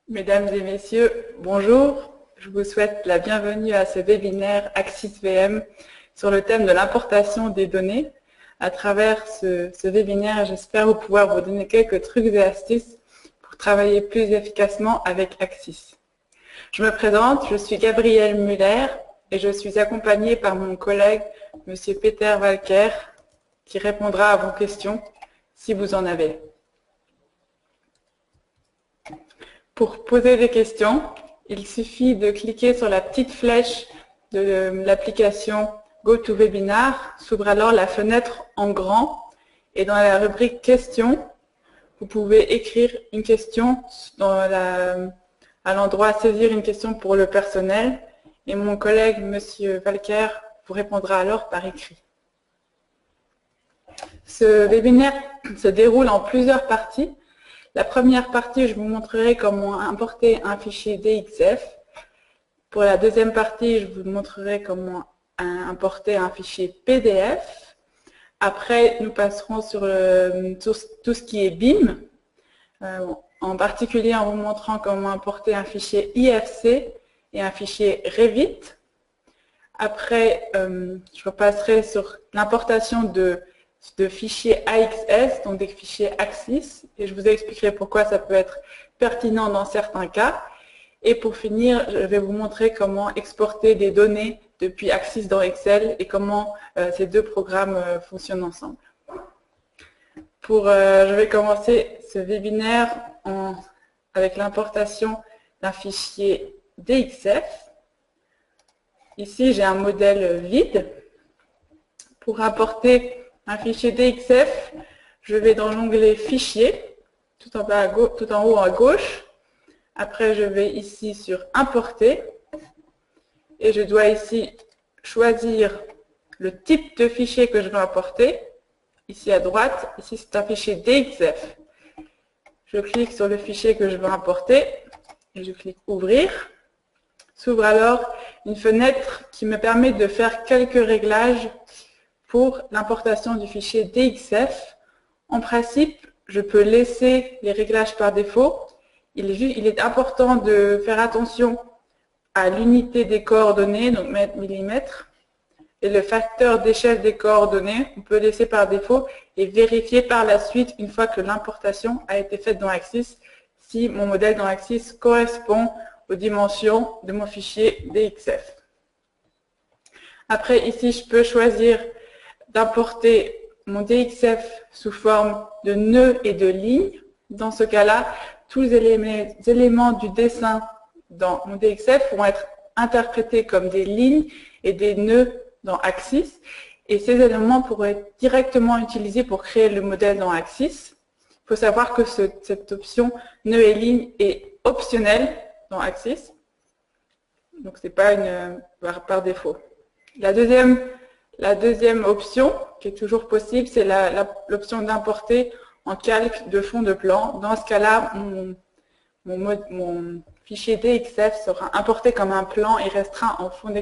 Mesdames et messieurs, bonjour. Je vous souhaite la bienvenue à ce webinaire Axis VM sur le thème de l'importation des données. À travers ce webinaire, j'espère pouvoir vous donner quelques trucs et astuces pour travailler plus efficacement avec Axis. Je me présente, je suis Gabrielle Muller et je suis accompagnée par mon collègue, Monsieur Peter Walker, qui répondra à vos questions si vous en avez. Pour poser des questions, il suffit de cliquer sur la petite flèche de l'application GoToWebinar. S'ouvre alors la fenêtre en grand et dans la rubrique questions, vous pouvez écrire une question à l'endroit saisir une question pour le personnel et mon collègue Monsieur Walker vous répondra alors par écrit. Ce webinaire se déroule en plusieurs parties. La première partie, je vous montrerai comment importer un fichier DXF. Pour la deuxième partie, je vous montrerai comment importer un fichier PDF. Après, nous passerons sur tout ce qui est BIM, en particulier en vous montrant comment importer un fichier IFC et un fichier Revit. Après, je repasserai sur l'importation de fichiers AXS, donc des fichiers Axis, et je vous expliquerai pourquoi ça peut être pertinent dans certains cas. Et pour finir, je vais vous montrer comment exporter des données depuis Axis dans Excel et comment ces deux programmes fonctionnent ensemble. Je vais commencer ce webinaire avec l'importation d'un fichier DXF. Ici, j'ai un modèle vide. Pour importer un fichier DXF, je vais dans l'onglet Fichier, tout en haut à gauche. Après, je vais ici sur Importer. Et je dois ici choisir le type de fichier que je veux importer. Ici à droite, ici c'est un fichier DXF. Je clique sur le fichier que je veux importer et je clique Ouvrir. S'ouvre alors une fenêtre qui me permet de faire quelques réglages pour l'importation du fichier DXF. En principe, je peux laisser les réglages par défaut. Il est important de faire attention à l'unité des coordonnées, donc mètres, millimètres, et le facteur d'échelle des coordonnées, on peut laisser par défaut et vérifier par la suite, une fois que l'importation a été faite dans Axis, si mon modèle dans Axis correspond aux dimensions de mon fichier DXF. Après, ici, je peux choisir d'importer mon DXF sous forme de nœuds et de lignes. Dans ce cas-là, tous les éléments du dessin dans mon DXF vont être interprétés comme des lignes et des nœuds dans Axis. Et ces éléments pourraient être directement utilisés pour créer le modèle dans Axis. Il faut savoir que cette option nœuds et lignes est optionnelle dans Axis. Donc, ce n'est pas par défaut. La deuxième option, qui est toujours possible, c'est l'option d'importer en calque de fond de plan. Dans ce cas-là, mon fichier DXF sera importé comme un plan et restera en fond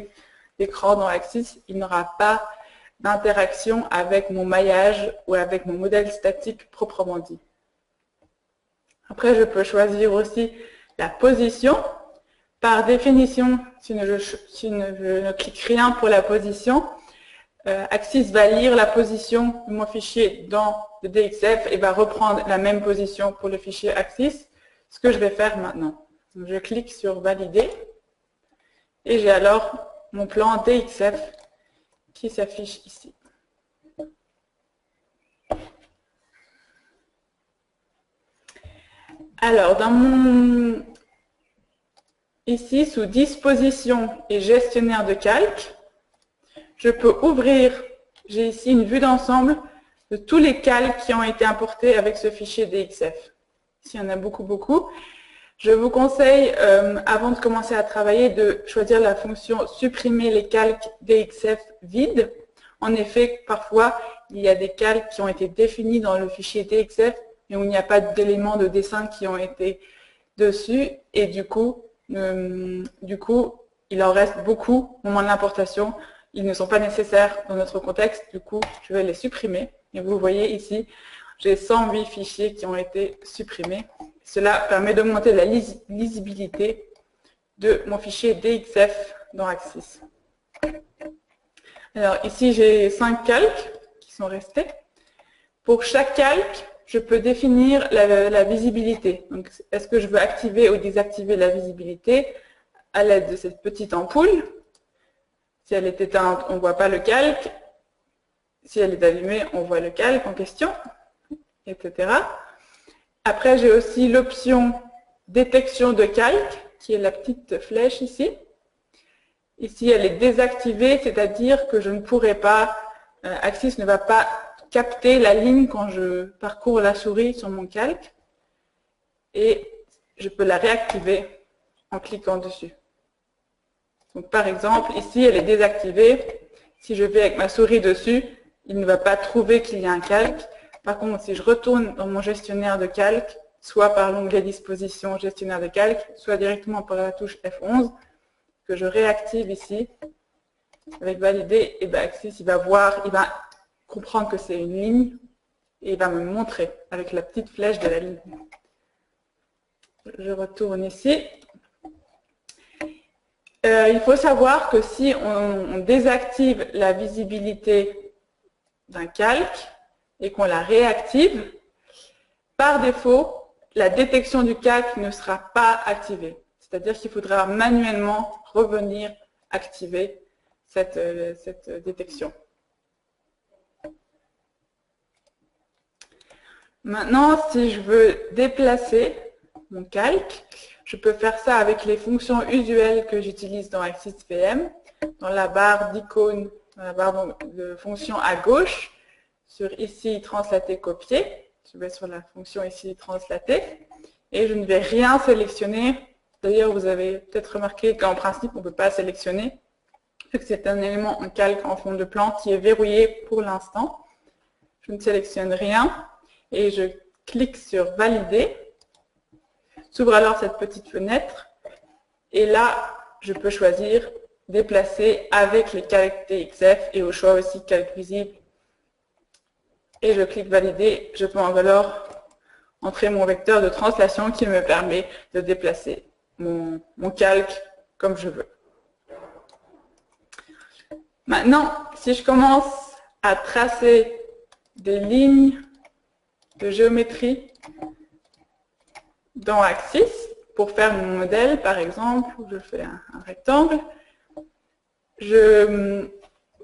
d'écran dans Axis. Il n'aura pas d'interaction avec mon maillage ou avec mon modèle statique proprement dit. Après, je peux choisir aussi la position. Par définition, si je ne clique rien pour la position, Axis va lire la position de mon fichier dans le DXF et va reprendre la même position pour le fichier Axis, ce que je vais faire maintenant. Donc, je clique sur Valider et j'ai alors mon plan DXF qui s'affiche ici. Alors, ici, sous Disposition et Gestionnaire de calque, je peux ouvrir, j'ai ici une vue d'ensemble de tous les calques qui ont été importés avec ce fichier DXF. Ici, il y en a beaucoup. Je vous conseille, avant de commencer à travailler, de choisir la fonction Supprimer les calques DXF vides. En effet, parfois, il y a des calques qui ont été définis dans le fichier DXF, mais où il n'y a pas d'éléments de dessin qui ont été dessus, et du coup, il en reste beaucoup au moment de l'importation. Ils ne sont pas nécessaires dans notre contexte, du coup, je vais les supprimer. Et vous voyez ici, j'ai 108 fichiers qui ont été supprimés. Cela permet d'augmenter la lisibilité de mon fichier DXF dans Axis. Alors ici, j'ai 5 calques qui sont restés. Pour chaque calque, je peux définir la visibilité. Donc, est-ce que je veux activer ou désactiver la visibilité à l'aide de cette petite ampoule? Si elle est éteinte, on ne voit pas le calque. Si elle est allumée, on voit le calque en question, etc. Après, j'ai aussi l'option détection de calque, qui est la petite flèche ici. Ici, elle est désactivée, c'est-à-dire que je ne pourrai pas, Axis ne va pas capter la ligne quand je parcours la souris sur mon calque. Et je peux la réactiver en cliquant dessus. Donc, par exemple, ici, elle est désactivée. Si je vais avec ma souris dessus, il ne va pas trouver qu'il y a un calque. Par contre, si je retourne dans mon gestionnaire de calque, soit par l'onglet disposition gestionnaire de calque, soit directement par la touche F11, que je réactive ici, avec valider, et bien Axis, il va voir, il va comprendre que c'est une ligne, et il va me montrer avec la petite flèche de la ligne. Je retourne ici. Il faut savoir que si on désactive la visibilité d'un calque et qu'on la réactive, par défaut, la détection du calque ne sera pas activée. C'est-à-dire qu'il faudra manuellement revenir activer cette détection. Maintenant, si je veux déplacer mon calque, je peux faire ça avec les fonctions usuelles que j'utilise dans Axis VM, dans la barre d'icônes, dans la barre de fonctions à gauche, sur ici, translater, copier. Je vais sur la fonction ici, translater, et je ne vais rien sélectionner. D'ailleurs, vous avez peut-être remarqué qu'en principe, on ne peut pas sélectionner, vu que c'est un élément en calque en fond de plan qui est verrouillé pour l'instant. Je ne sélectionne rien, et je clique sur valider. S'ouvre alors cette petite fenêtre, et là, je peux choisir déplacer avec les calques DXF, et au choix aussi calque visible. Et je clique valider, je peux alors entrer mon vecteur de translation qui me permet de déplacer mon calque comme je veux. Maintenant, si je commence à tracer des lignes de géométrie dans Axis, pour faire mon modèle, par exemple, je fais un rectangle,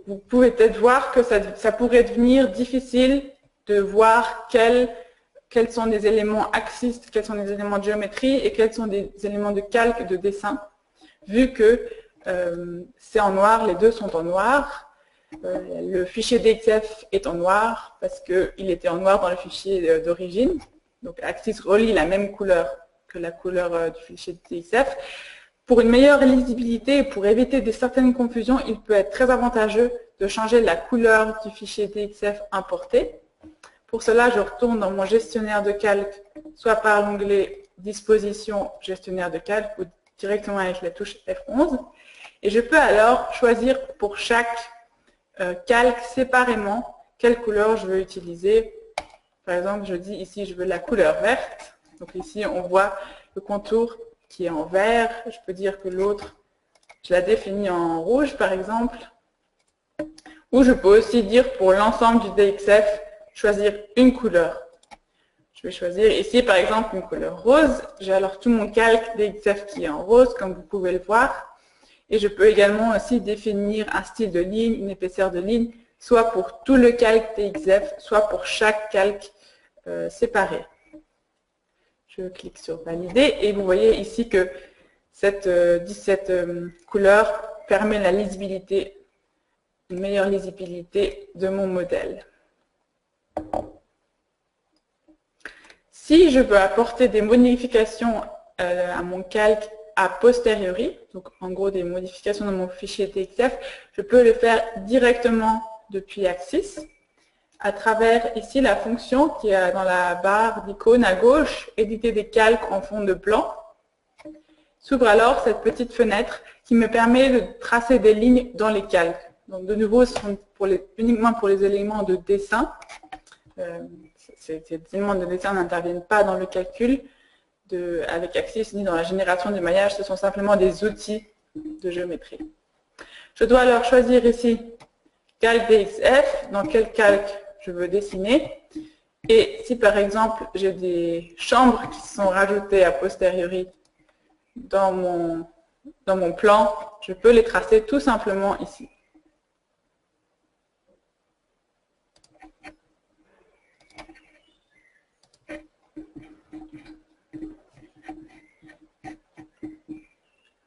vous pouvez peut-être voir que ça pourrait devenir difficile de voir quels sont les éléments Axis, quels sont les éléments de géométrie et quels sont des éléments de calque, de dessin, vu que c'est en noir, les deux sont en noir. Le fichier DXF est en noir parce qu'il était en noir dans le fichier d'origine. Donc Axis relie la même couleur que la couleur du fichier DXF. Pour une meilleure lisibilité et pour éviter certaines confusions, il peut être très avantageux de changer la couleur du fichier DXF importé. Pour cela, je retourne dans mon gestionnaire de calque, soit par l'onglet Disposition, gestionnaire de calque, ou directement avec la touche F11. Et je peux alors choisir pour chaque calque séparément quelle couleur je veux utiliser. Par exemple, je dis ici, je veux la couleur verte. Donc ici, on voit le contour qui est en vert. Je peux dire que l'autre, je la définis en rouge, par exemple. Ou je peux aussi dire pour l'ensemble du DXF, choisir une couleur. Je vais choisir ici, par exemple, une couleur rose. J'ai alors tout mon calque DXF qui est en rose, comme vous pouvez le voir. Et je peux également aussi définir un style de ligne, une épaisseur de ligne, soit pour tout le calque DXF, soit pour chaque calque séparé. Je clique sur valider et vous voyez ici que cette couleur permet la lisibilité, une meilleure lisibilité de mon modèle. Si je veux apporter des modifications à mon calque a posteriori, donc en gros des modifications dans mon fichier DXF, je peux le faire directement depuis Axis à travers ici la fonction qui est dans la barre d'icônes à gauche, éditer des calques en fond de plan. S'ouvre alors cette petite fenêtre qui me permet de tracer des lignes dans les calques. Donc de nouveau, ce sont uniquement pour les éléments de dessin. Ces éléments de dessin n'interviennent pas dans le calcul. avec Axis ni dans la génération du maillage, ce sont simplement des outils de géométrie. Je dois alors choisir ici calque DXF, dans quel calque je veux dessiner. Et si par exemple j'ai des chambres qui sont rajoutées a posteriori dans mon plan, je peux les tracer tout simplement ici.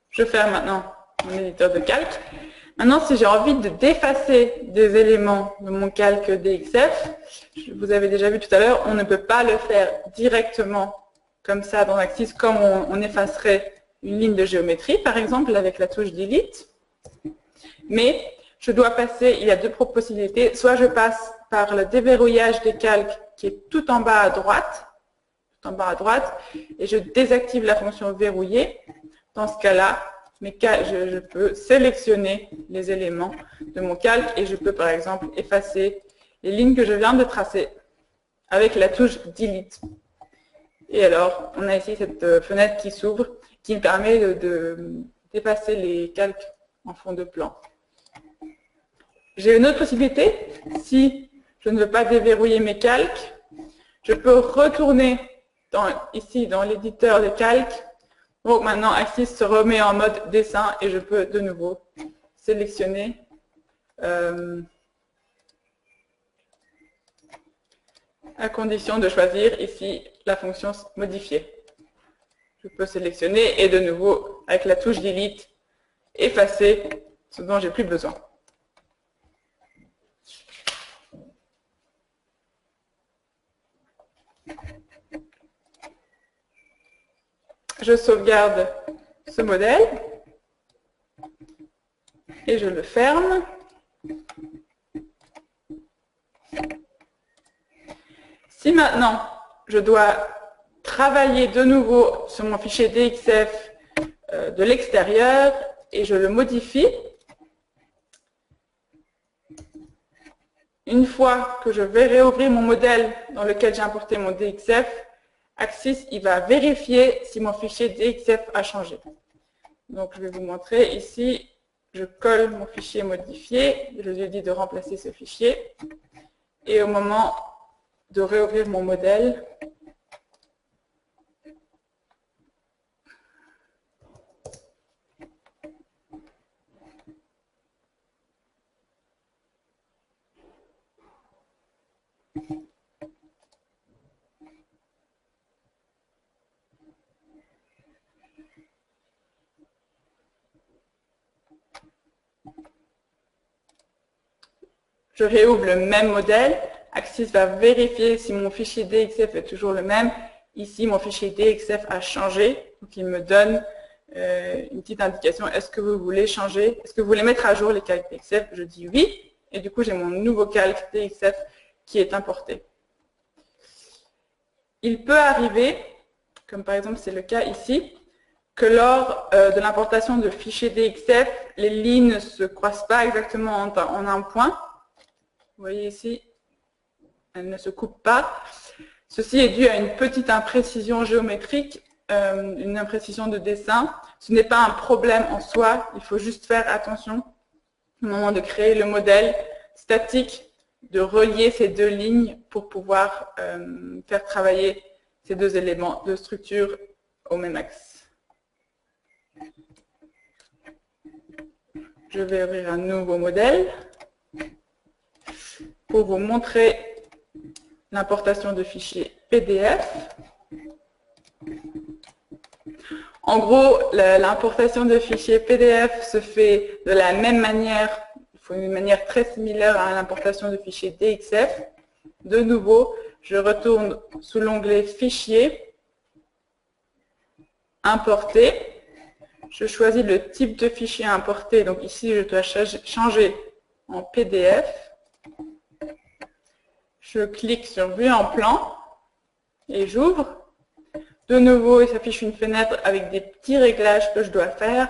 Je ferme maintenant mon éditeur de calque. Maintenant, si j'ai envie de d'effacer des éléments de mon calque DXF, vous avez déjà vu tout à l'heure, on ne peut pas le faire directement comme ça dans Axis, comme on effacerait une ligne de géométrie, par exemple, avec la touche Delete. Mais je dois passer, il y a deux possibilités. Soit je passe par le déverrouillage des calques qui est tout en bas à droite, et je désactive la fonction verrouiller. Dans ce cas-là, je peux sélectionner les éléments de mon calque et je peux par exemple effacer les lignes que je viens de tracer avec la touche Delete. Et alors, on a ici cette fenêtre qui s'ouvre, qui me permet d'effacer les calques en fond de plan. J'ai une autre possibilité, si je ne veux pas déverrouiller mes calques, je peux retourner ici dans l'éditeur de calques. Donc maintenant, Axis se remet en mode dessin et je peux de nouveau sélectionner à condition de choisir ici la fonction modifier. Je peux sélectionner et de nouveau, avec la touche Delete, effacer ce dont j'ai plus besoin. Je sauvegarde ce modèle et je le ferme. Si maintenant je dois travailler de nouveau sur mon fichier DXF de l'extérieur et je le modifie, une fois que je vais réouvrir mon modèle dans lequel j'ai importé mon DXF, Axis, il va vérifier si mon fichier DXF a changé. Donc, je vais vous montrer ici, je colle mon fichier modifié, je lui dis de remplacer ce fichier, et au moment de réouvrir mon modèle, je réouvre le même modèle. Axis va vérifier si mon fichier DXF est toujours le même. Ici, mon fichier DXF a changé. Donc, il me donne une petite indication. Est-ce que vous voulez changer? Est-ce que vous voulez mettre à jour les calques DXF? Je dis oui. Et du coup, j'ai mon nouveau calque DXF qui est importé. Il peut arriver, comme par exemple c'est le cas ici, que lors de l'importation de fichiers DXF, les lignes ne se croisent pas exactement en un point. Vous voyez ici, elles ne se coupent pas. Ceci est dû à une petite imprécision géométrique, une imprécision de dessin. Ce n'est pas un problème en soi, il faut juste faire attention au moment de créer le modèle statique, de relier ces deux lignes pour pouvoir faire travailler ces deux éléments de structure au même axe. Je vais ouvrir un nouveau modèle pour vous montrer l'importation de fichiers PDF. En gros, l'importation de fichiers PDF se fait de la même manière, une manière très similaire à l'importation de fichiers DXF. De nouveau, je retourne sous l'onglet Fichier, Importer. Je choisis le type de fichier importé. Donc ici, je dois changer en PDF. Je clique sur Vue en plan et j'ouvre. De nouveau, il s'affiche une fenêtre avec des petits réglages que je dois faire.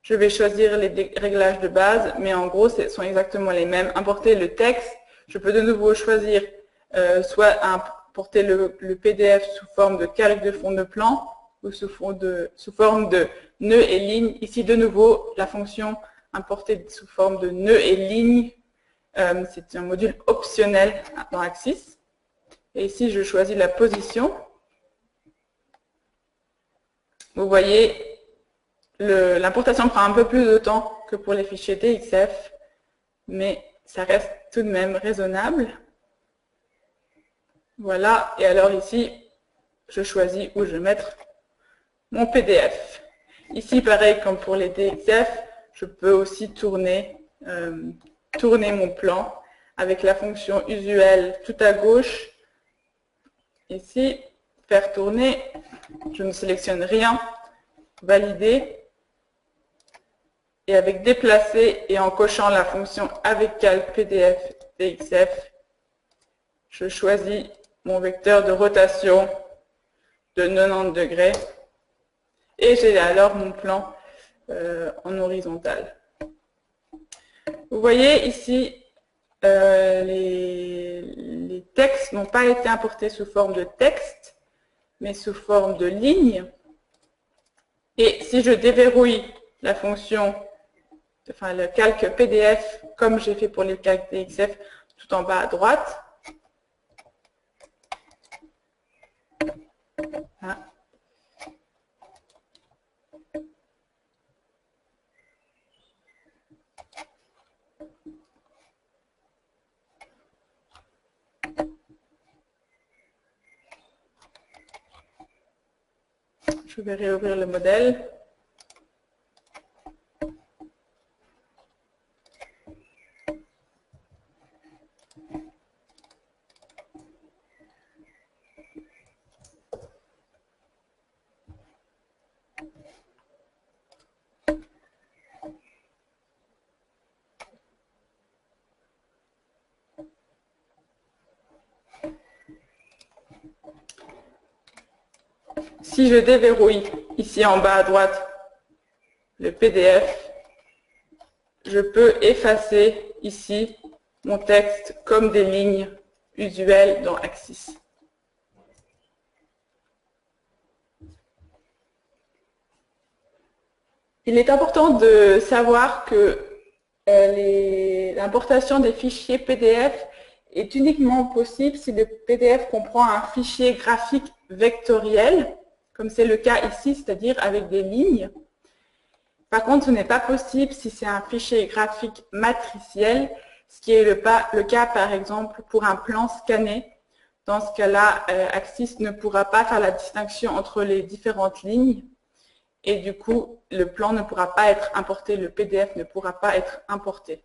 Je vais choisir les réglages de base, mais en gros, ce sont exactement les mêmes. Importer le texte, je peux de nouveau choisir soit importer le PDF sous forme de calque de fond de plan ou sous forme de nœuds et lignes. Ici, de nouveau, la fonction importée sous forme de nœuds et lignes, c'est un module optionnel dans Axis. Et ici, je choisis la position. Vous voyez, l'importation prend un peu plus de temps que pour les fichiers DXF, mais ça reste tout de même raisonnable. Voilà, et alors ici, je choisis où je vais mettre mon PDF. Ici, pareil comme pour les DXF, je peux aussi tourner mon plan avec la fonction usuelle tout à gauche. Ici, faire tourner, je ne sélectionne rien, valider. Et avec déplacer et en cochant la fonction avec calque PDF DXF, je choisis mon vecteur de rotation de 90 degrés et j'ai alors mon plan en horizontal. Vous voyez ici, les textes n'ont pas été importés sous forme de texte, mais sous forme de lignes. Et si je déverrouille la fonction, enfin le calque PDF, comme j'ai fait pour les calques DXF, tout en bas à droite, hein. Je vais réouvrir le modèle. Si je déverrouille ici en bas à droite le PDF, je peux effacer ici mon texte comme des lignes usuelles dans Axis. Il est important de savoir que l'importation des fichiers PDF est uniquement possible si le PDF comprend un fichier graphique vectoriel, comme c'est le cas ici, c'est-à-dire avec des lignes. Par contre, ce n'est pas possible si c'est un fichier graphique matriciel, ce qui est le cas par exemple pour un plan scanné. Dans ce cas-là, Axis ne pourra pas faire la distinction entre les différentes lignes et du coup, le plan ne pourra pas être importé, le PDF ne pourra pas être importé.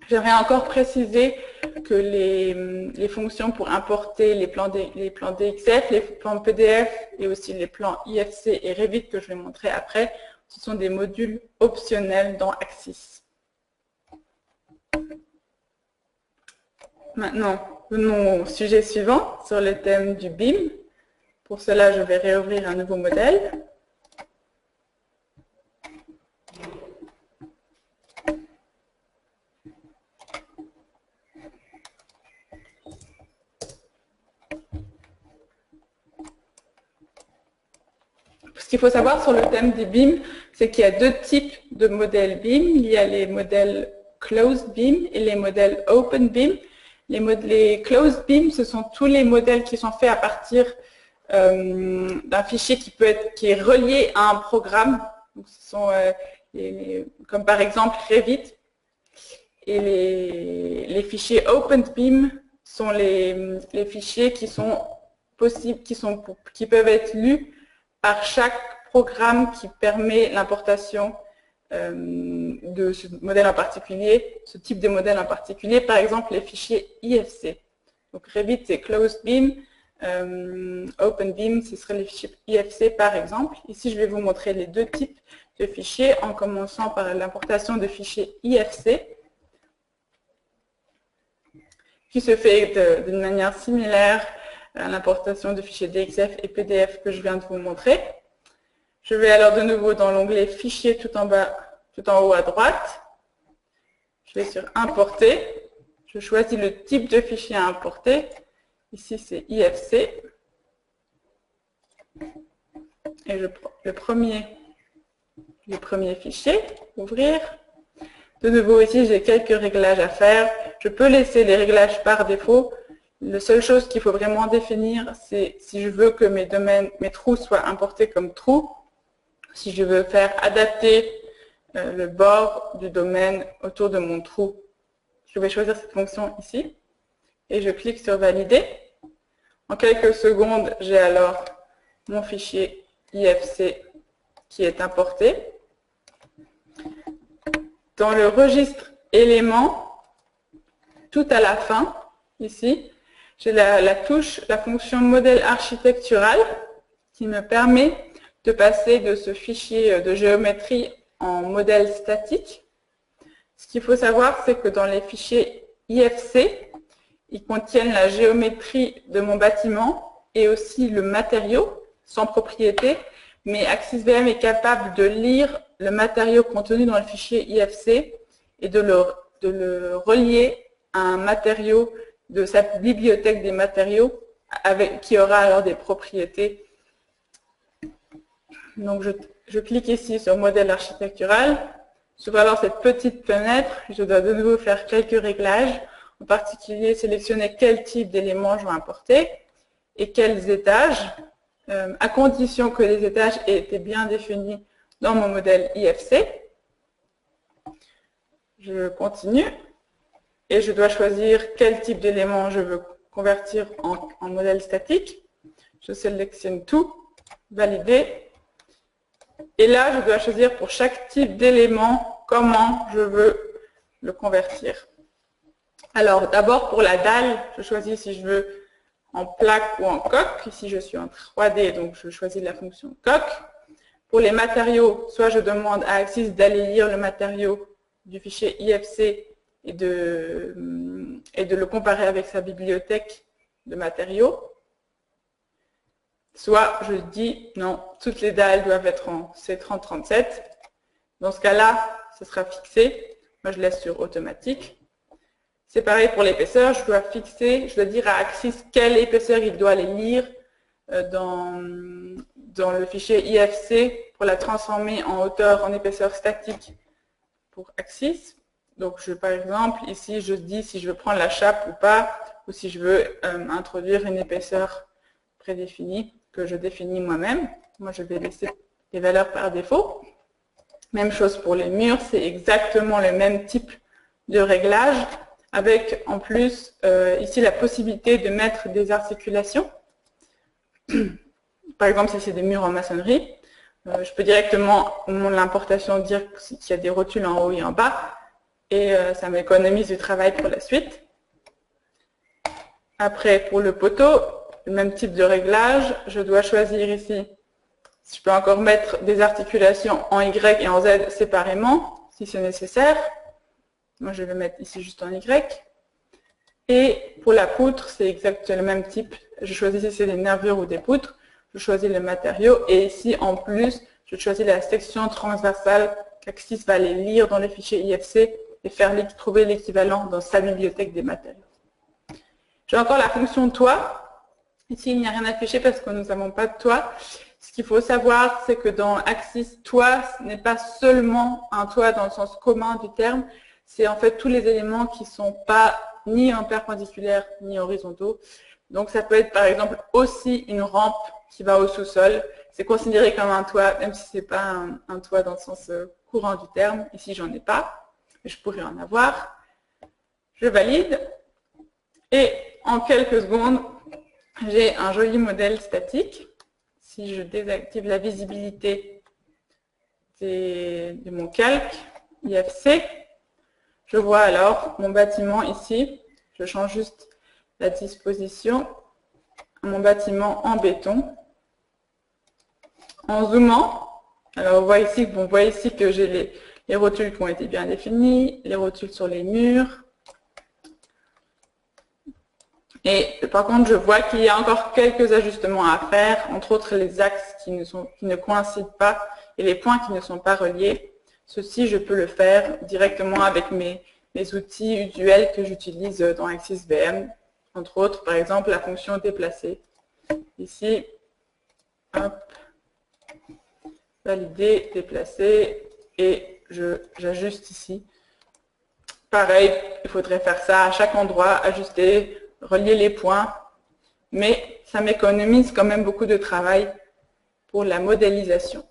J'aimerais encore préciser que les fonctions pour importer les plans DXF, les plans PDF et aussi les plans IFC et Revit que je vais montrer après, ce sont des modules optionnels dans Axis. Maintenant, venons au sujet suivant sur le thème du BIM. Pour cela, je vais réouvrir un nouveau modèle. Ce qu'il faut savoir sur le thème des BIM, c'est qu'il y a deux types de modèles BIM. Il y a les modèles Closed BIM et les modèles Open BIM. Les Closed BIM, ce sont tous les modèles qui sont faits à partir d'un fichier qui est relié à un programme. Donc, ce sont comme par exemple Revit. Et les fichiers OpenBIM sont les fichiers qui sont possibles, qui peuvent être lus par chaque programme qui permet l'importation de ce modèle en particulier, ce type de modèle en particulier, par exemple les fichiers IFC. Donc Revit c'est Closed BIM, OpenBIM ce serait les fichiers IFC par exemple. Ici je vais vous montrer les deux types de fichiers en commençant par l'importation de fichiers IFC qui se fait d'une manière similaire à l'importation de fichiers DXF et PDF que je viens de vous montrer. Je vais alors de nouveau dans l'onglet Fichiers tout en haut à droite. Je vais sur Importer. je choisis le type de fichier à importer. Ici, c'est IFC. Et je prends le premier fichier, ouvrir. De nouveau, ici, j'ai quelques réglages à faire. Je peux laisser les réglages par défaut. La seule chose qu'il faut vraiment définir, c'est si je veux que mes trous soient importés comme trous, si je veux faire adapter le bord du domaine autour de mon trou. Je vais choisir cette fonction ici et je clique sur Valider. En quelques secondes, j'ai alors mon fichier IFC qui est importé. Dans le registre éléments, tout à la fin, ici, j'ai la fonction modèle architectural qui me permet de passer de ce fichier de géométrie en modèle statique. Ce qu'il faut savoir, c'est que dans les fichiers IFC, ils contiennent la géométrie de mon bâtiment et aussi le matériau, sans propriété, mais AxisVM est capable de lire le matériau contenu dans le fichier IFC et de le relier à un matériau de sa bibliothèque des matériaux qui aura alors des propriétés. Donc je clique ici sur modèle architectural. J'ouvre alors cette petite fenêtre. Je dois de nouveau faire quelques réglages. En particulier, sélectionner quel type d'éléments je veux importer et quels étages, à condition que les étages aient été bien définis dans mon modèle IFC. Je continue et je dois choisir quel type d'élément je veux convertir en modèle statique. Je sélectionne tout, valider. Et là, je dois choisir pour chaque type d'élément comment je veux le convertir. Alors, d'abord pour la dalle, je choisis si je veux en plaque ou en coque. Ici, je suis en 3D, donc je choisis la fonction coque. Pour les matériaux, soit je demande à Axis d'aller lire le matériau du fichier IFC et de le comparer avec sa bibliothèque de matériaux. Soit je dis non, toutes les dalles doivent être en C3037. Dans ce cas-là, ce sera fixé. Moi, je laisse sur automatique. C'est pareil pour l'épaisseur. Je dois dire à Axis quelle épaisseur il doit aller lire dans le fichier IFC pour la transformer en hauteur, en épaisseur statique pour Axis. Donc, par exemple, ici, je dis si je veux prendre la chape ou pas, ou si je veux introduire une épaisseur prédéfinie que je définis moi-même. Moi, je vais laisser les valeurs par défaut. Même chose pour les murs, c'est exactement le même type de réglage, avec en plus ici la possibilité de mettre des articulations. Par exemple, si c'est des murs en maçonnerie, je peux directement, au moment de l'importation, dire qu'il y a des rotules en haut et en bas, et ça m'économise du travail pour la suite. Après, pour le poteau, le même type de réglage, je dois choisir ici, je peux encore mettre des articulations en Y et en Z séparément, si c'est nécessaire. Moi, je vais mettre ici juste en Y. Et pour la poutre, c'est exactement le même type. Je choisis si c'est des nervures ou des poutres. Je choisis le matériau. Et ici, en plus, je choisis la section transversale qu'Axis va aller lire dans le fichier IFC et trouver l'équivalent dans sa bibliothèque des matériaux. J'ai encore la fonction toit. Ici, il n'y a rien affiché parce que nous n'avons pas de toit. Ce qu'il faut savoir, c'est que dans Axis, toit, ce n'est pas seulement un toit dans le sens commun du terme. C'est en fait tous les éléments qui ne sont pas ni en perpendiculaire ni horizontaux. Donc ça peut être par exemple aussi une rampe qui va au sous-sol. C'est considéré comme un toit, même si ce n'est pas un toit dans le sens courant du terme. Ici, j'en ai pas, mais je pourrais en avoir. Je valide. Et en quelques secondes, j'ai un joli modèle statique. Si je désactive la visibilité de mon calque IFC, je vois alors mon bâtiment ici. Je change juste la disposition. Mon bâtiment en béton. En zoomant, alors on voit ici que j'ai les rotules qui ont été bien définies, les rotules sur les murs. Et par contre, je vois qu'il y a encore quelques ajustements à faire, entre autres les axes qui ne coïncident pas et les points qui ne sont pas reliés. Ceci, je peux le faire directement avec mes les outils usuels que j'utilise dans AXIS-VM, entre autres, par exemple, la fonction déplacer. Ici, hop, valider, déplacer, et j'ajuste ici. Pareil, il faudrait faire ça à chaque endroit, ajuster, relier les points, mais ça m'économise quand même beaucoup de travail pour la modélisation.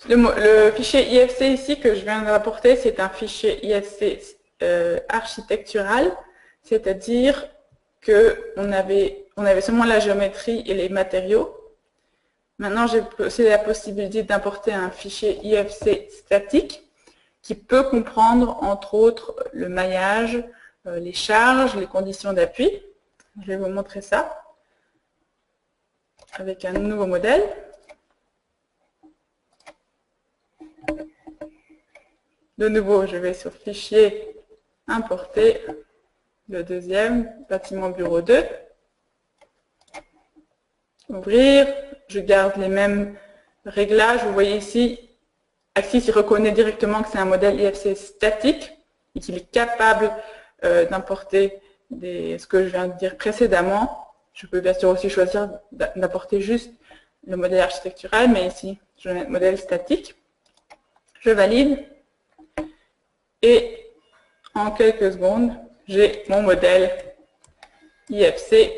Le fichier IFC ici que je viens d'apporter, c'est un fichier IFC architectural, c'est-à-dire qu'on avait seulement la géométrie et les matériaux. Maintenant, j'ai aussi la possibilité d'importer un fichier IFC statique qui peut comprendre, entre autres, le maillage, les charges, les conditions d'appui. Je vais vous montrer ça avec un nouveau modèle. De nouveau, je vais sur Fichier, Importer, le deuxième, Bâtiment Bureau 2. Ouvrir, je garde les mêmes réglages. Vous voyez ici, AXIS il reconnaît directement que c'est un modèle IFC statique et qu'il est capable d'importer ce que je viens de dire précédemment. Je peux bien sûr aussi choisir d'importer juste le modèle architectural, mais ici, je vais mettre modèle statique. Je valide et en quelques secondes, j'ai mon modèle IFC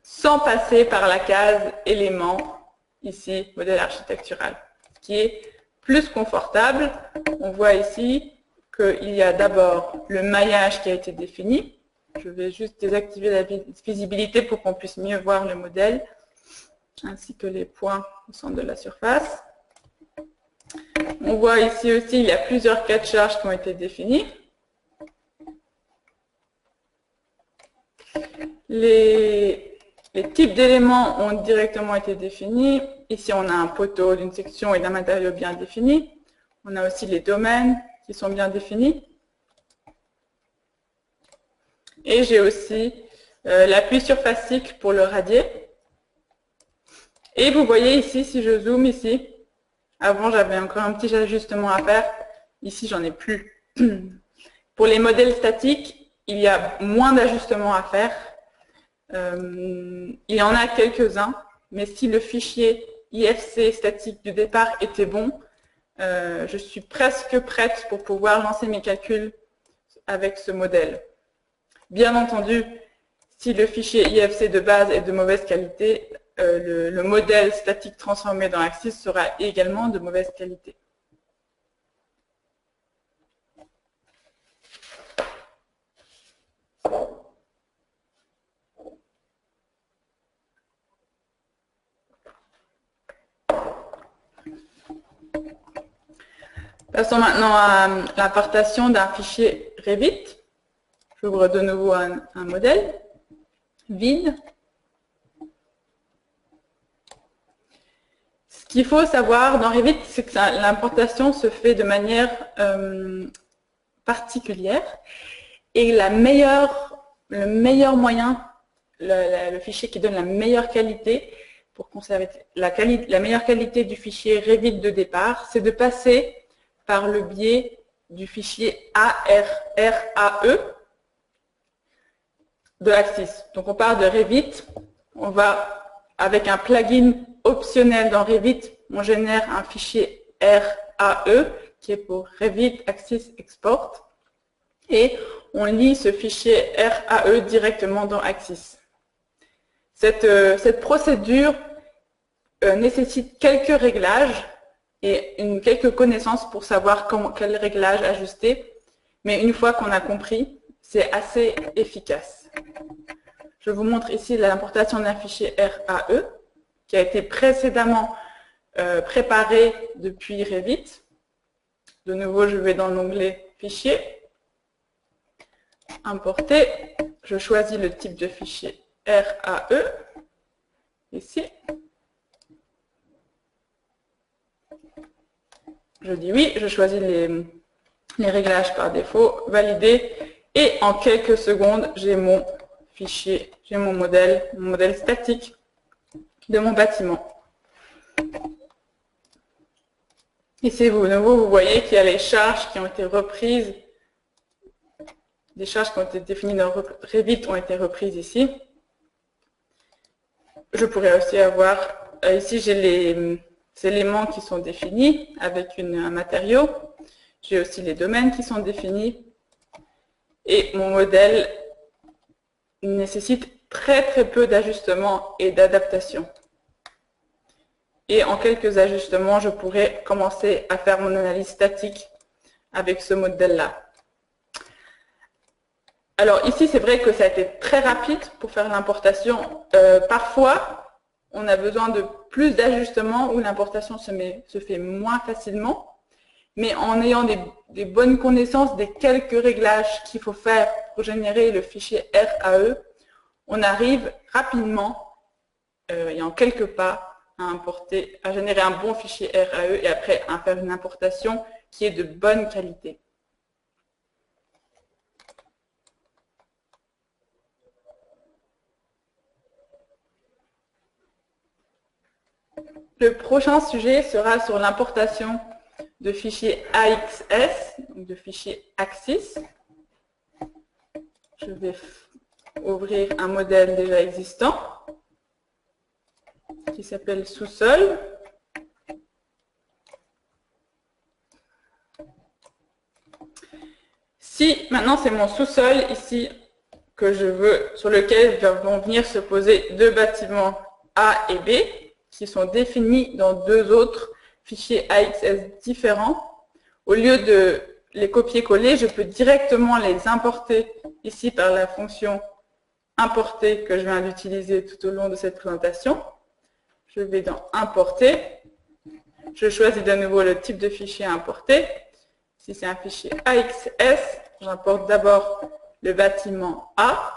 sans passer par la case éléments, ici, modèle architectural, ce qui est plus confortable. On voit ici qu'il y a d'abord le maillage qui a été défini. Je vais juste désactiver la visibilité pour qu'on puisse mieux voir le modèle, ainsi que les points au centre de la surface. On voit ici aussi, il y a plusieurs cas de charge qui ont été définis. Les types d'éléments ont directement été définis. Ici, on a un poteau d'une section et d'un matériau bien défini. On a aussi les domaines qui sont bien définis. Et j'ai aussi l'appui surfacique pour le radier. Et vous voyez ici, si je zoome ici, avant j'avais encore un petit ajustement à faire. Ici, j'en ai plus. Pour les modèles statiques, il y a moins d'ajustements à faire. Il y en a quelques-uns, mais si le fichier IFC statique du départ était bon, je suis presque prête pour pouvoir lancer mes calculs avec ce modèle. Bien entendu, si le fichier IFC de base est de mauvaise qualité, le modèle statique transformé dans AXIS sera également de mauvaise qualité. Passons maintenant à l'importation d'un fichier Revit. J'ouvre de nouveau un modèle vide. Ce qu'il faut savoir dans Revit, c'est que l'importation se fait de manière particulière et le meilleur moyen, le fichier qui donne la meilleure qualité pour conserver la meilleure qualité du fichier Revit de départ, c'est de passer par le biais du fichier ARRAE de AXIS. Donc on part de Revit, on va avec un plugin optionnel dans Revit, on génère un fichier RAE qui est pour Revit AXIS Export et on lit ce fichier RAE directement dans AXIS. Cette procédure nécessite quelques réglages et quelques connaissances pour savoir quel réglage ajuster, mais une fois qu'on a compris, c'est assez efficace. Je vous montre ici l'importation d'un fichier RAE qui a été précédemment préparé depuis Revit. De nouveau, je vais dans l'onglet Fichier, Importer, je choisis le type de fichier RAE, ici. Je dis oui, je choisis les réglages par défaut, valider, Et en quelques secondes, j'ai mon fichier, j'ai mon modèle statique de mon bâtiment. Ici, vous voyez qu'il y a les charges qui ont été reprises. Les charges qui ont été définies dans Revit ont été reprises ici. Je pourrais aussi avoir, ici j'ai les éléments qui sont définis avec un matériau. J'ai aussi les domaines qui sont définis. Et mon modèle nécessite très peu d'ajustements et d'adaptations. Et en quelques ajustements, je pourrais commencer à faire mon analyse statique avec ce modèle-là. Alors ici, c'est vrai que ça a été très rapide pour faire l'importation. Parfois, on a besoin de plus d'ajustements où l'importation se fait moins facilement. Mais en ayant des bonnes connaissances des quelques réglages qu'il faut faire pour générer le fichier RAE, on arrive rapidement, et en quelques pas, à générer un bon fichier RAE et après à faire une importation qui est de bonne qualité. Le prochain sujet sera sur l'importation de fichiers AXS, donc de fichiers Axis. Je vais ouvrir un modèle déjà existant qui s'appelle sous-sol. Si maintenant c'est mon sous-sol ici que je veux, sur lequel vont venir se poser deux bâtiments A et B, qui sont définis dans deux autres fichiers AXS différents, au lieu de les copier-coller, je peux directement les importer ici par la fonction importer que je viens d'utiliser tout au long de cette présentation. Je vais dans importer, je choisis de nouveau le type de fichier à importer. Si c'est un fichier AXS, j'importe d'abord le bâtiment A.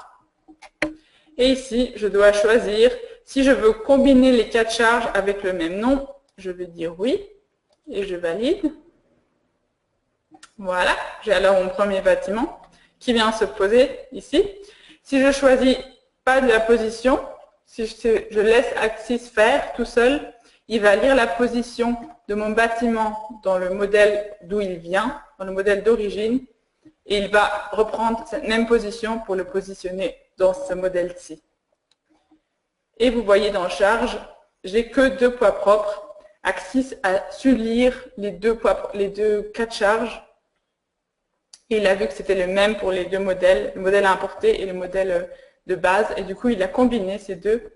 Et ici, je dois choisir si je veux combiner les quatre charges avec le même nom. Je vais dire oui et je valide. Voilà, j'ai alors mon premier bâtiment qui vient se poser ici. Si je choisis pas de la position, si je laisse Axis faire tout seul, il va lire la position de mon bâtiment dans le modèle d'où il vient, dans le modèle d'origine, et il va reprendre cette même position pour le positionner dans ce modèle-ci. Et vous voyez dans charge, j'ai que deux poids propres. Axis a su lire les deux cas de charge. Et il a vu que c'était le même pour les deux modèles, le modèle à importer et le modèle de base. Et du coup, il a combiné ces deux.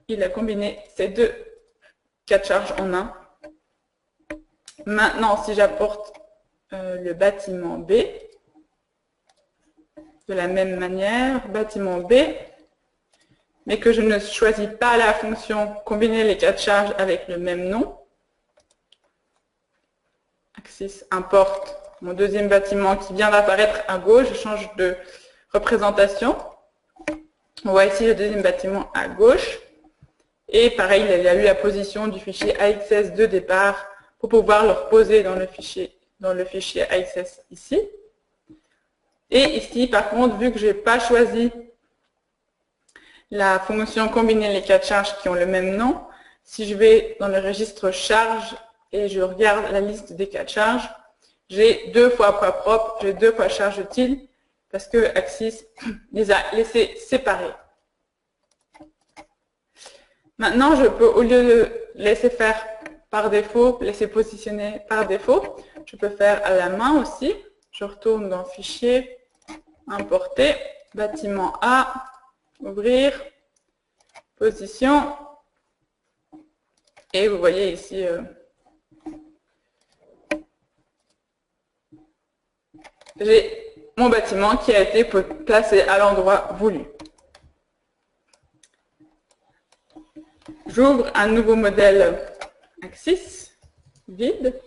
Il a combiné ces deux cas de charge en un. Maintenant, si j'apporte le bâtiment B, de la même manière, bâtiment B, mais que je ne choisis pas la fonction combiner les cas de charge avec le même nom. Axis importe mon deuxième bâtiment qui vient d'apparaître à gauche, je change de représentation. On voit ici le deuxième bâtiment à gauche. Et pareil, il a eu la position du fichier AXS de départ pour pouvoir le reposer dans le fichier AXS ici. Et ici, par contre, vu que je n'ai pas choisi la fonction combiner les cas de charge qui ont le même nom, si je vais dans le registre charge et je regarde la liste des cas de charge, j'ai deux fois poids propre, j'ai deux fois charge utile, parce que Axis les a laissés séparés. Maintenant, je peux, au lieu de laisser faire par défaut, laisser positionner par défaut, je peux faire à la main aussi. Je retourne dans Fichier, Importer, Bâtiment A, Ouvrir, Position. Et vous voyez ici, j'ai mon bâtiment qui a été placé à l'endroit voulu. J'ouvre un nouveau modèle Axis, vide.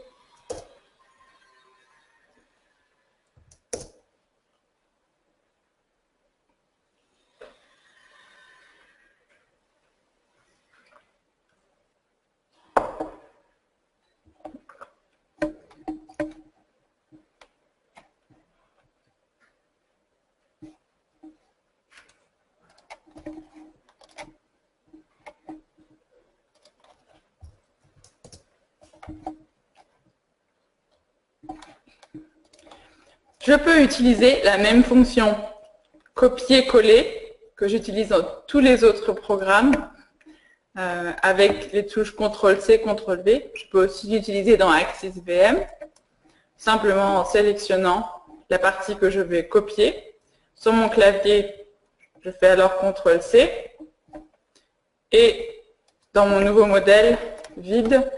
Je peux utiliser la même fonction copier-coller que j'utilise dans tous les autres programmes avec les touches CTRL-C, CTRL-V. Je peux aussi l'utiliser dans AXIS-VM, simplement en sélectionnant la partie que je vais copier. Sur mon clavier, je fais alors CTRL-C. Et dans mon nouveau modèle vide,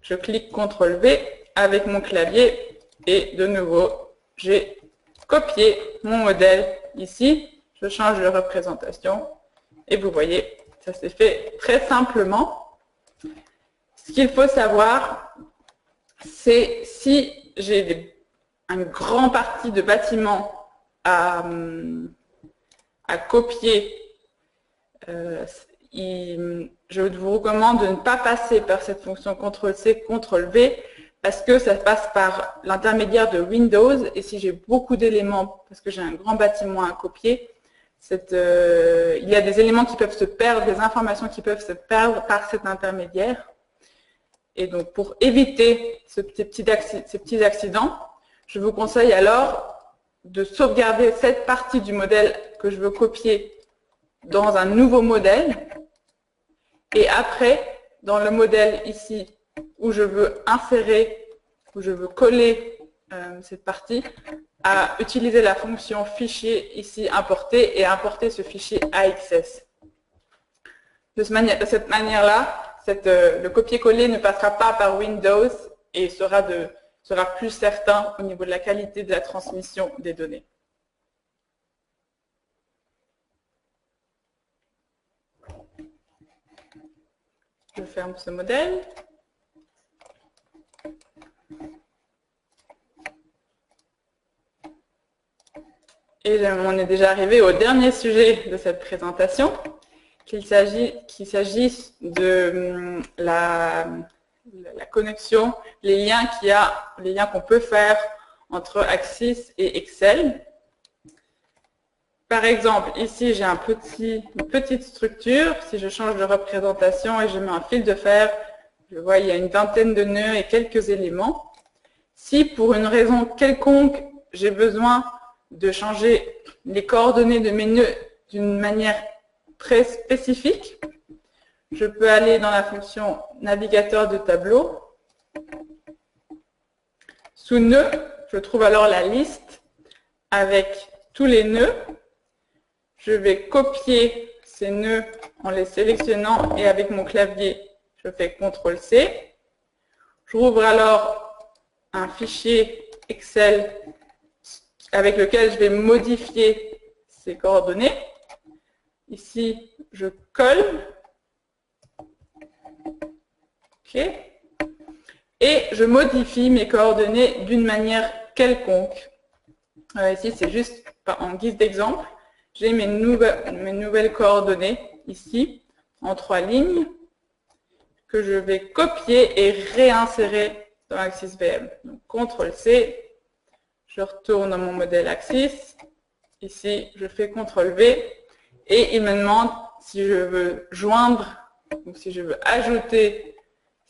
je clique CTRL-V avec mon clavier et de nouveau, j'ai copié mon modèle ici. Je change de représentation et vous voyez, ça s'est fait très simplement. Ce qu'il faut savoir, c'est si j'ai un grand parti de bâtiment à copier, je vous recommande de ne pas passer par cette fonction CTRL-C, CTRL-V parce que ça passe par l'intermédiaire de Windows et si j'ai beaucoup d'éléments, parce que j'ai un grand bâtiment à copier, il y a des éléments qui peuvent se perdre, des informations qui peuvent se perdre par cet intermédiaire. Et donc pour éviter ces petits accidents, je vous conseille alors de sauvegarder cette partie du modèle que je veux copier dans un nouveau modèle. Et après, dans le modèle ici, où je veux insérer, où je veux coller cette partie, à utiliser la fonction fichier ici importer et importer ce fichier AXS. De cette manière-là, le copier-coller ne passera pas par Windows et sera plus certain au niveau de la qualité de la transmission des données. Je ferme ce modèle. Et on est déjà arrivé au dernier sujet de cette présentation, qu'il s'agisse de la connexion, les liens qu'on peut faire entre AXIS et Excel. Par exemple, ici j'ai une petite structure. Si je change de représentation et je mets un fil de fer, je vois il y a une vingtaine de nœuds et quelques éléments. Si pour une raison quelconque, j'ai besoin de changer les coordonnées de mes nœuds d'une manière très spécifique, je peux aller dans la fonction navigateur de tableau. Sous nœuds, je trouve alors la liste avec tous les nœuds. Je vais copier ces nœuds en les sélectionnant et avec mon clavier, je fais CTRL-C. Je rouvre alors un fichier Excel avec lequel je vais modifier ces coordonnées. Ici, je colle. OK. Et je modifie mes coordonnées d'une manière quelconque. Ici, c'est juste en guise d'exemple. J'ai mes nouvelles coordonnées ici, en 3 lignes, que je vais copier et réinsérer dans AXIS-VM. Donc, CTRL-C. Je retourne dans mon modèle AXIS. Ici, je fais CTRL-V. Et il me demande si je veux joindre ou si je veux ajouter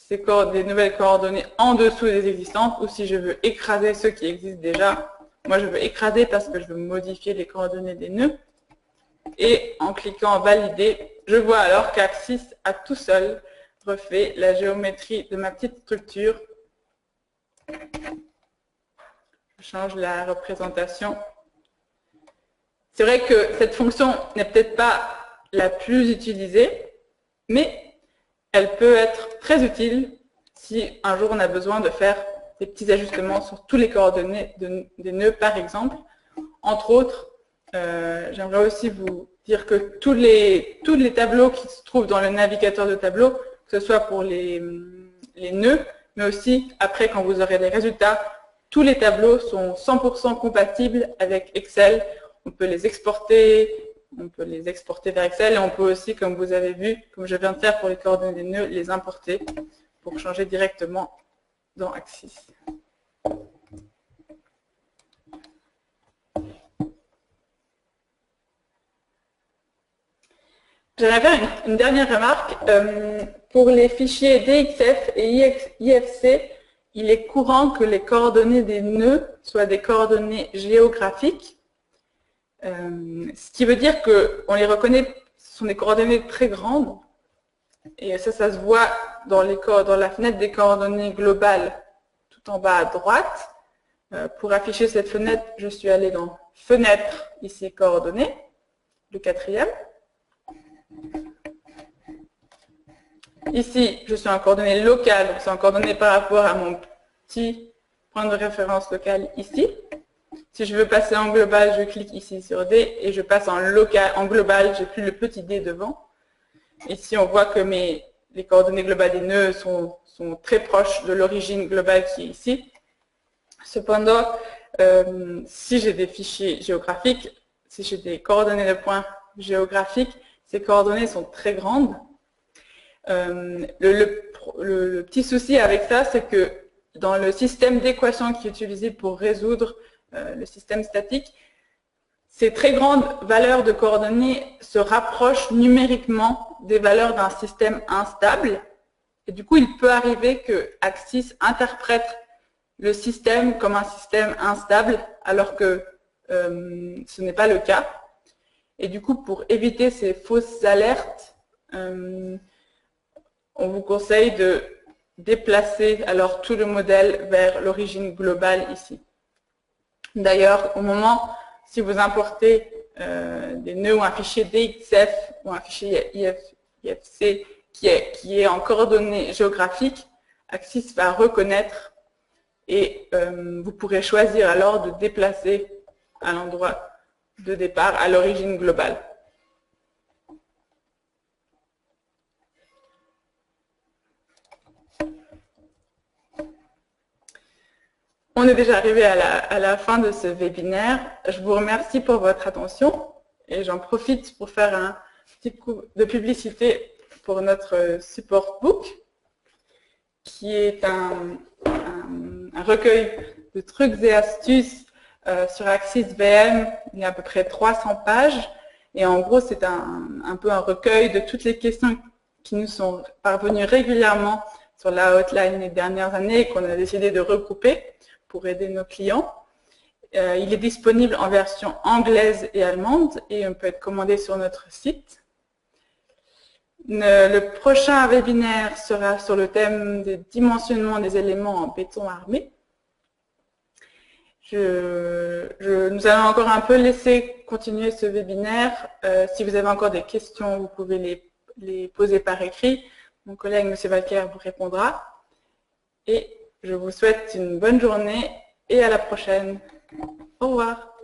des nouvelles coordonnées en dessous des existantes ou si je veux écraser ceux qui existent déjà. Moi, je veux écraser parce que je veux modifier les coordonnées des nœuds. Et en cliquant Valider, je vois alors qu'AXIS a tout seul refait la géométrie de ma petite structure. Je change la représentation. C'est vrai que cette fonction n'est peut-être pas la plus utilisée, mais elle peut être très utile si un jour on a besoin de faire des petits ajustements sur tous les coordonnées des nœuds, par exemple. Entre autres, j'aimerais aussi vous dire que tous les tableaux qui se trouvent dans le navigateur de tableau, que ce soit pour les nœuds, mais aussi après quand vous aurez les résultats, tous les tableaux sont 100% compatibles avec Excel. On peut les exporter vers Excel et on peut aussi, comme vous avez vu, comme je viens de faire pour les coordonnées des nœuds, les importer pour changer directement dans AXIS. J'aimerais faire une dernière remarque. Pour les fichiers DXF et IFC, il est courant que les coordonnées des nœuds soient des coordonnées géographiques, ce qui veut dire qu'on les reconnaît, ce sont des coordonnées très grandes, et ça se voit dans la fenêtre des coordonnées globales, tout en bas à droite. Pour afficher cette fenêtre, je suis allée dans Fenêtre, ici coordonnées, le 4e. Ici, je suis en coordonnées locales, donc c'est en coordonnées par rapport à mon petit point de référence local ici. Si je veux passer en global, je clique ici sur D et je passe en global, j'ai plus le petit D devant. Ici, on voit que les coordonnées globales des nœuds sont très proches de l'origine globale qui est ici. Cependant, si j'ai des fichiers géographiques, si j'ai des coordonnées de points géographiques, ces coordonnées sont très grandes. Le petit souci avec ça, c'est que dans le système d'équations qui est utilisé pour résoudre le système statique, ces très grandes valeurs de coordonnées se rapprochent numériquement des valeurs d'un système instable. Et du coup, il peut arriver que Axis interprète le système comme un système instable, alors que ce n'est pas le cas. Et du coup, pour éviter ces fausses alertes, on vous conseille de déplacer alors tout le modèle vers l'origine globale ici. D'ailleurs, au moment, si vous importez des nœuds ou un fichier DXF ou un fichier IFC qui est en coordonnées géographiques, Axis va reconnaître et vous pourrez choisir alors de déplacer à l'endroit de départ à l'origine globale. On est déjà arrivé à la fin de ce webinaire. Je vous remercie pour votre attention et j'en profite pour faire un petit coup de publicité pour notre support book, qui est un recueil de trucs et astuces sur Axis VM. Il y a à peu près 300 pages et en gros c'est un peu un recueil de toutes les questions qui nous sont parvenues régulièrement sur la hotline les dernières années et qu'on a décidé de regrouper pour aider nos clients. Il est disponible en version anglaise et allemande et on peut être commandé sur notre site. Le prochain webinaire sera sur le thème des dimensionnements des éléments en béton armé. Nous allons encore un peu laisser continuer ce webinaire. Si vous avez encore des questions, vous pouvez les poser par écrit. Mon collègue, M. Valker, vous répondra. Et je vous souhaite une bonne journée et à la prochaine. Au revoir.